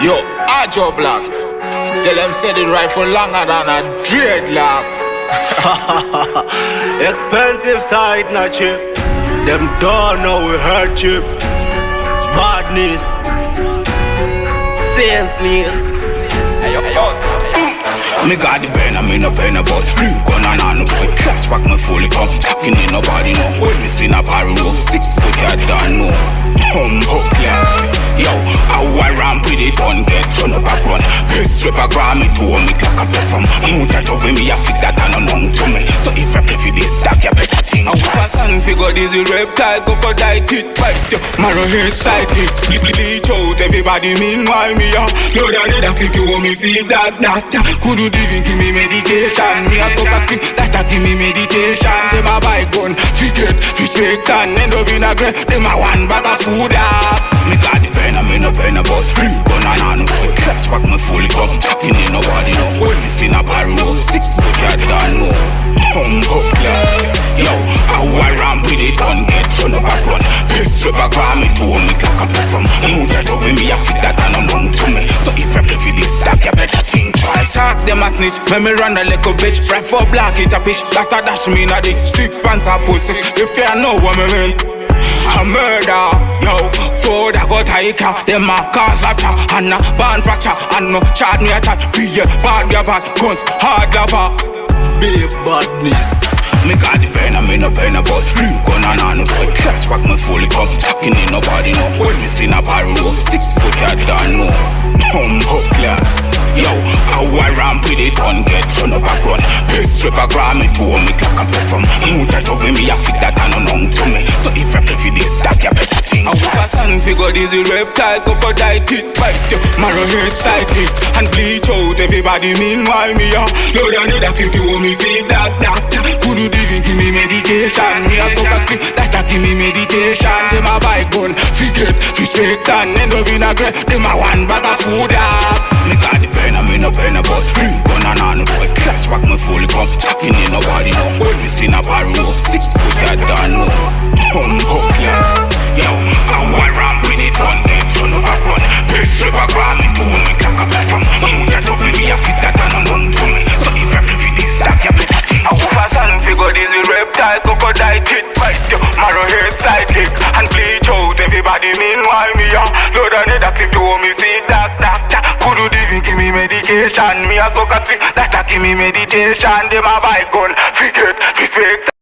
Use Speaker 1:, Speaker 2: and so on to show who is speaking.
Speaker 1: Yo, Ajo Blacks. Tell them say the rifle longer than a dreadlocks.
Speaker 2: Expensive tight na chip. Them don't know we hurt chip. Badness. Senseless. Me got the pen, I mean no pen about real gun and on the foot. Catch back my fully come, talking in nobody know. When me spin a barrel, 6 foot I don't know. Hook yeah. Yo, I ramp with it on get turn up a run. Best strip a gram me to me clock up from. Mount a top me a fit that and unknown to me. So if I play for this stack, you better think twice. I was a son figure dizzy reptiles, crocodile teeth bite. Marrow head side hit, bleach out. Everybody meanwhile me a load on it that if you want me see that doctor. Couldn't even give me medication. Me a talk a speak that a give me meditation. Them a buy gun, forget, fish make and end up in a grave. Them a one bag of food up. Me got the pen, I mean no pen about real gun and on the foot. Catch back my fully come, talking in nobody know. When me spin a barrel, 6 foot I don't know. Hook yeah. Yo, I ramp with it on get turn up a run. Best strip a gram me to me clock up from. Mount a top me a fit that and unknown to me. So if I play for this stack, you better think twice. Talk them a snitch, when me run a little bitch. Right for black it a pitch, that a dash me in a ditch. 6 pants a pussy, if you know what me mean. A murder, yo, food I got hiker. Them a cause laughter, and a band fracture. And no charge me a chat, be a bad, guns, hard lover. Be badness. Me got the pen, I mean no pen about real gun and on the foot. Catch back my fully come, talking in nobody know. When me spin a barrel, 6 foot I don't know. Hook yeah. Yo, I ramp with it on get turn up a run. Best strip a gram me to me clock up from. Mount a top me a fit that and unknown to me. So if I play for this stack, you better think. I was a son figure dizzy reptiles, crocodile teeth bite. Marrow head side hit and bleach out. Everybody meanwhile me a load on it that if you want me see that doctor. Couldn't even give me medication. Me a talk a speak that a give me meditation. Them a buy gun, forget, fish make and end up in a grave. Them a one bag of food up. Me got the pen, I mean no pen about real gun and on the foot. Catch back my fully come, talking in nobody know. When me spin a barrel, 6 foot I don't know. Hook yeah. Yo, I ramp with it on get turn up a run. Best strip a gram me to me clock up from. Mount a top me a fit that and unknown to me. So if I play for this stack, you better think. I was a son figure dizzy reptiles, crocodile teeth bite. Marrow head side kick and bleach out. Everybody meanwhile me a load on it that if you want me see that doctor. Couldn't even give me medication. Me a go a sick that a give me meditation. Them a buy gun, forget, respect.